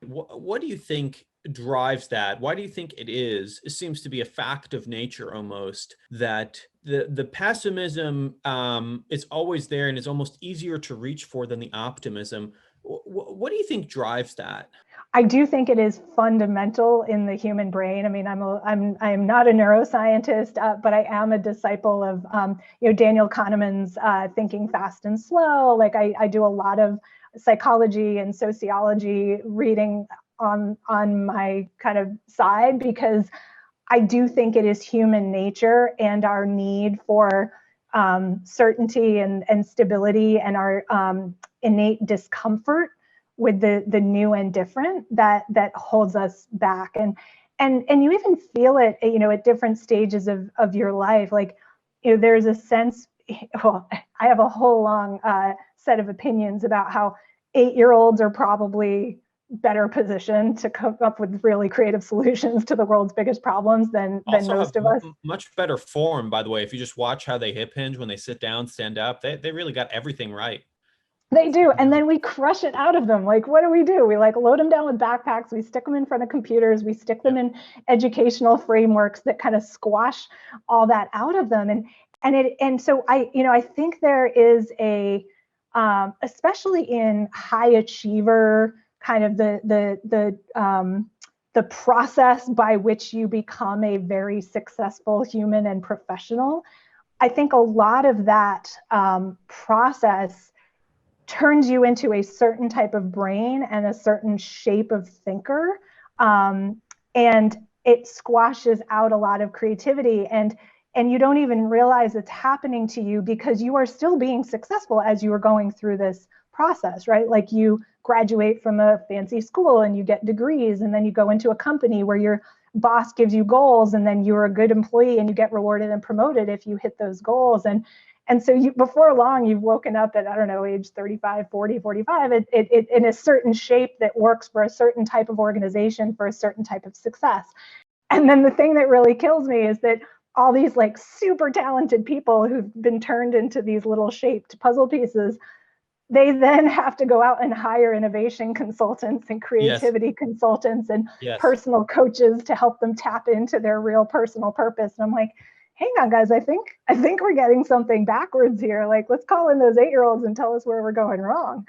What do you think drives that? Why do you think it is? It seems to be a fact of nature almost that the pessimism is always there and is almost easier to reach for than the optimism. What do you think drives that? I do think it is fundamental in the human brain. I mean, I'm not a neuroscientist, but I am a disciple of Daniel Kahneman's Thinking Fast and Slow. Like I do a lot of psychology and sociology reading on my kind of side, because I do think it is human nature and our need for certainty and stability, and our innate discomfort with the new and different that holds us back. And you even feel it, at different stages of your life. Like, there's a sense, well, I have a whole long set of opinions about how 8-year-olds are probably better positioned to come up with really creative solutions to the world's biggest problems than Also have most of us. much better form, by the way. If you just watch how they hip hinge when they sit down, stand up, they really got everything right. They do. And then we crush it out of them. Like, what do? We like load them down with backpacks. We stick them in front of computers. We stick them in educational frameworks that kind of squash all that out of them. And so I think there is especially in high achiever kind of the process by which you become a very successful human and professional. I think a lot of that process turns you into a certain type of brain and a certain shape of thinker. And it squashes out a lot of creativity. And you don't even realize it's happening to you, because you are still being successful as you are going through this process, right? Like, you graduate from a fancy school and you get degrees, and then you go into a company where your boss gives you goals, and then you're a good employee and you get rewarded and promoted if you hit those goals. And so before long, you've woken up at, I don't know, age 35, 40, 45, it in a certain shape that works for a certain type of organization, for a certain type of success. And then the thing that really kills me is that all these like super talented people who've been turned into these little shaped puzzle pieces, they then have to go out and hire innovation consultants and Yes, creativity consultants and yes. personal coaches to help them tap into their real personal purpose. And I'm like, hang on, guys, I think we're getting something backwards here. Like, let's call in those 8-year-olds and tell us where we're going wrong.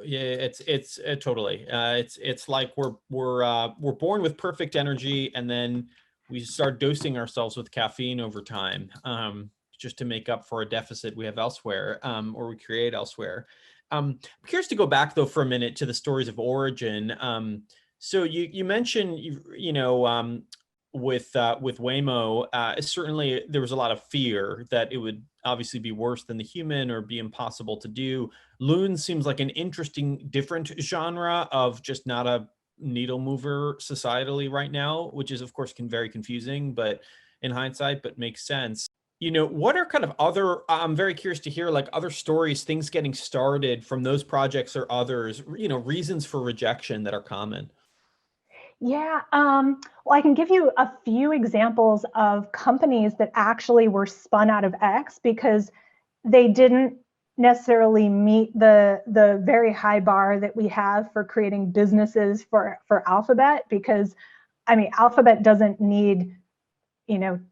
Yeah, it's totally. It's like we're born with perfect energy, and then we start dosing ourselves with caffeine over time, just to make up for a deficit we have elsewhere, or we create elsewhere. I'm curious to go back though for a minute to the stories of origin. So you mentioned with Waymo, certainly there was a lot of fear that it would obviously be worse than the human or be impossible to do. Loon seems like an interesting, different genre of just not a needle mover societally right now, which is of course very confusing, but in hindsight, but makes sense. What are kind of other, I'm very curious to hear like other stories, things getting started from those projects or others, reasons for rejection that are common. Yeah, well, I can give you a few examples of companies that actually were spun out of X because they didn't necessarily meet the very high bar that we have for creating businesses for Alphabet. Because I mean, Alphabet doesn't need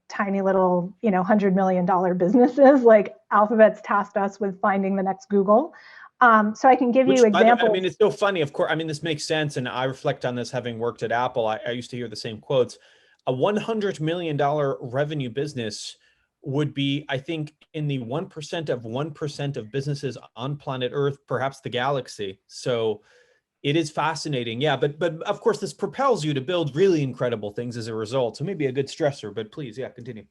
tiny little $100 million businesses. Like, Alphabet's tasked us with finding the next Google. So I can give you Which, by the way, I examples. mean, it's so funny. Of course, I mean, this makes sense. And I reflect on this having worked at Apple. I used to hear the same quotes. A $100 million revenue business would be, I think, in the 1% of 1% of businesses on planet Earth, perhaps the galaxy. So it is fascinating. Yeah. But of course, this propels you to build really incredible things as a result. So maybe a good stressor, but please, yeah, continue.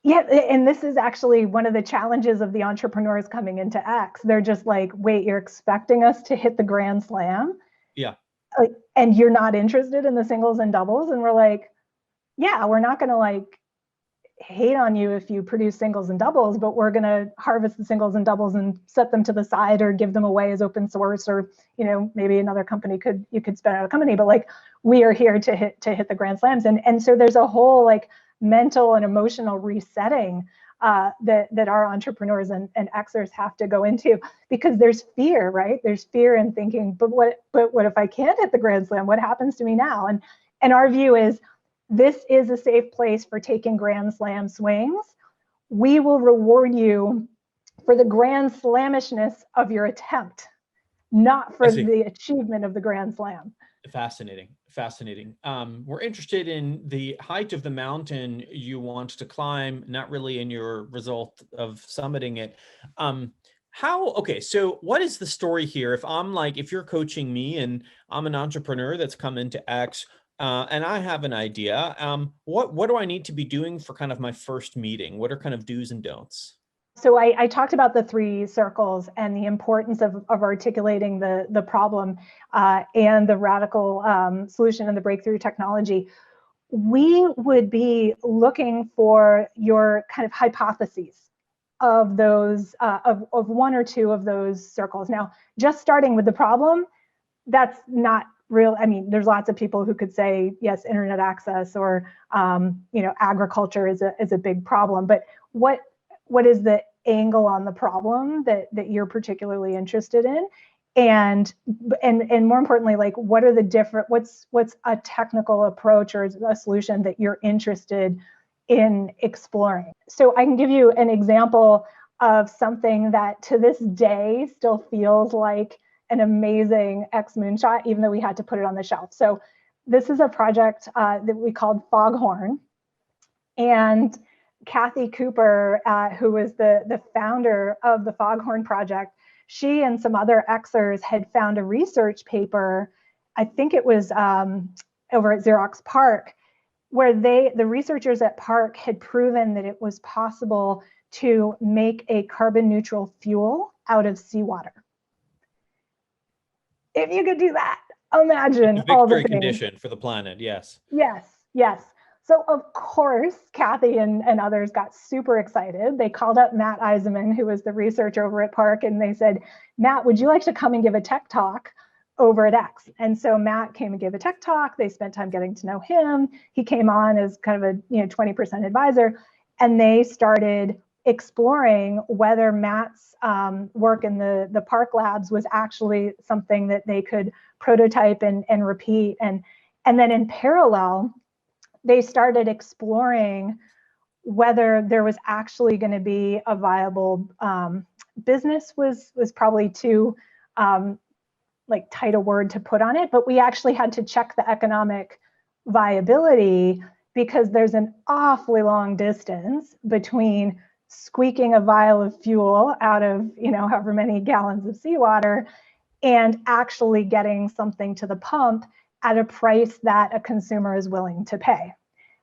Yeah, and this is actually one of the challenges of the entrepreneurs coming into X. They're just like, wait, you're expecting us to hit the grand slam? Yeah. Like, and you're not interested in the singles and doubles? And we're like, yeah, we're not going to like hate on you if you produce singles and doubles, but we're going to harvest the singles and doubles and set them to the side or give them away as open source, or maybe another company you could spin out a company, but like, we are here to hit the grand slams. And so there's a whole like mental and emotional resetting that our entrepreneurs and Xers have to go into, because there's fear, right? There's fear in thinking, but what if I can't hit the grand slam? What happens to me now? And our view is, this is a safe place for taking grand slam swings. We will reward you for the grand slamishness of your attempt, not for the achievement of the grand slam. Fascinating. We're interested in the height of the mountain you want to climb, not really in your result of summiting it. So what is the story here? If you're coaching me and I'm an entrepreneur that's come into X, and I have an idea, what do I need to be doing for kind of my first meeting? What are kind of do's and don'ts? So I talked about the 3 circles and the importance of articulating the problem and the radical solution and the breakthrough technology. We would be looking for your kind of hypotheses of those, of 1 or 2 of those circles. Now, just starting with the problem, that's not real. I mean, there's lots of people who could say, yes, internet access or, agriculture is a big problem, but what is the angle on the problem that you're particularly interested in, and more importantly, like, what are the different, what's a technical approach or a solution that you're interested in exploring? So I can give you an example of something that to this day still feels like an amazing X moonshot, even though we had to put it on the shelf. So this is a project that we called Foghorn, and Kathy Cooper, who was the founder of the Foghorn Project, she and some other Xers had found a research paper, I think it was over at Xerox PARC, where the researchers at PARC had proven that it was possible to make a carbon neutral fuel out of seawater. If you could do that, imagine all the things. Condition for the planet, yes. Yes. So of course, Kathy and others got super excited. They called up Matt Eisenman, who was the researcher over at PARC, and they said, Matt, would you like to come and give a tech talk over at X? And so Matt came and gave a tech talk. They spent time getting to know him. He came on as kind of a 20% advisor, and they started exploring whether Matt's work in the PARC labs was actually something that they could prototype and repeat. And then in parallel, they started exploring whether there was actually going to be a viable business. Was probably too tight a word to put on it, but we actually had to check the economic viability, because there's an awfully long distance between squeaking a vial of fuel out of however many gallons of seawater and actually getting something to the pump at a price that a consumer is willing to pay,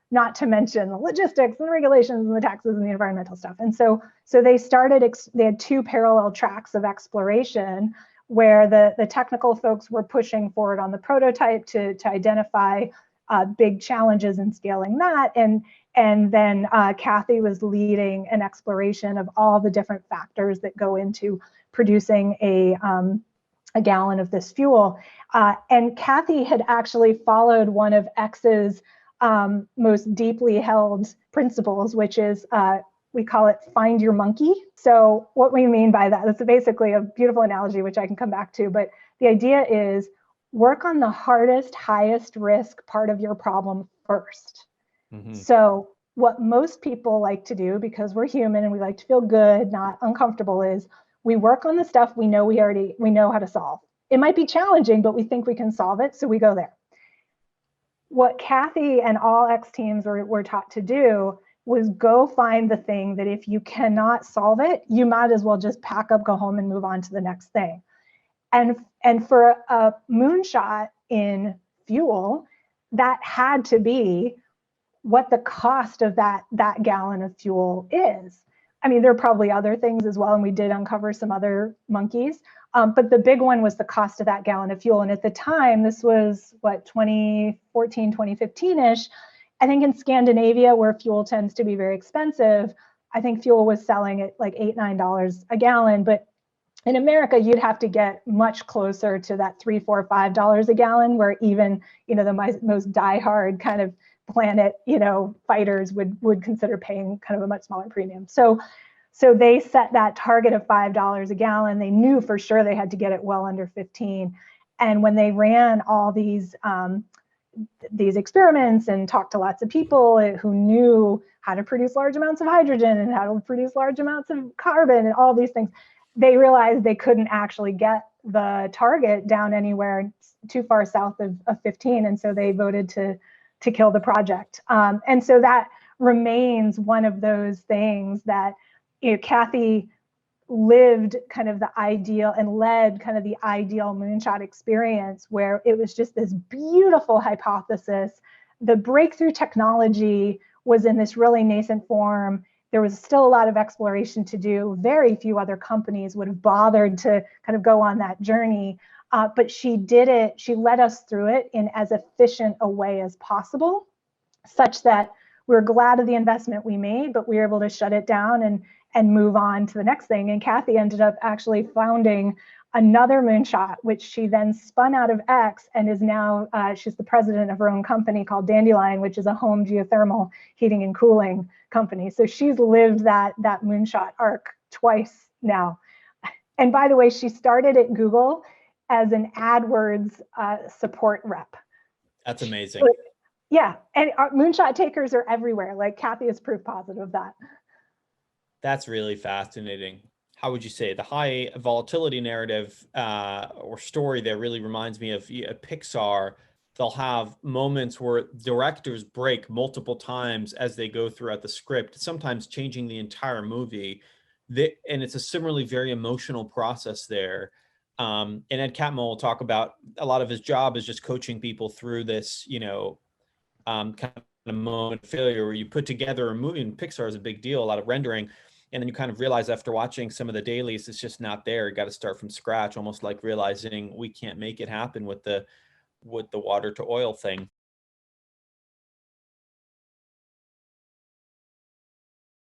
not to mention the logistics and the regulations and the taxes and the environmental stuff. And so they had 2 parallel tracks of exploration, where the technical folks were pushing forward on the prototype to identify big challenges in scaling that. And then Kathy was leading an exploration of all the different factors that go into producing a gallon of this fuel. And Kathy had actually followed one of X's most deeply held principles, which is, we call it find your monkey. So what we mean by that, it's basically a beautiful analogy, which I can come back to, but the idea is work on the hardest, highest risk part of your problem first. Mm-hmm. So what most people like to do, because we're human and we like to feel good, not uncomfortable, is we work on the stuff we know we know how to solve. It might be challenging, but we think we can solve it, so we go there. What Kathy and all X teams were taught to do was go find the thing that if you cannot solve it, you might as well just pack up, go home, and move on to the next thing. And for a moonshot in fuel, that had to be what the cost of that gallon of fuel is. I mean, there are probably other things as well, and we did uncover some other monkeys, but the big one was the cost of that gallon of fuel. And at the time, this was 2014, 2015-ish, I think in Scandinavia, where fuel tends to be very expensive, I think fuel was selling at like $8, $9 a gallon. But in America, you'd have to get much closer to that $3, $4, $5 a gallon, where even the most diehard kind of planet, fighters would consider paying kind of a much smaller premium. So they set that target of $5 a gallon. They knew for sure they had to get it well under 15. And when they ran all these experiments and talked to lots of people who knew how to produce large amounts of hydrogen and how to produce large amounts of carbon and all these things, they realized they couldn't actually get the target down anywhere too far south of 15. And so they voted to kill the project. And so that remains one of those things that, Kathy lived kind of the ideal and led kind of the ideal moonshot experience, where it was just this beautiful hypothesis. The breakthrough technology was in this really nascent form. There was still a lot of exploration to do. Very few other companies would have bothered to kind of go on that journey. But she did it. She led us through it in as efficient a way as possible, such that we're glad of the investment we made, but we were able to shut it down and move on to the next thing. And Kathy ended up actually founding another moonshot, which she then spun out of X and is now, she's the president of her own company called Dandelion, which is a home geothermal heating and cooling company. So she's lived that moonshot arc twice now. And by the way, she started at Google as an AdWords support rep. That's amazing. So, yeah, and moonshot takers are everywhere. Like Kathy is proof positive of that. That's really fascinating. How would you say the high volatility narrative or story there really reminds me of Pixar? They'll have moments where directors break multiple times as they go throughout the script, sometimes changing the entire movie. And it's a similarly very emotional process there. And Ed Catmull will talk about a lot of his job is just coaching people through this, kind of a moment of failure where you put together a movie, and Pixar is a big deal, a lot of rendering. And then you kind of realize after watching some of the dailies, it's just not there. You got to start from scratch, almost like realizing we can't make it happen with the water to oil thing.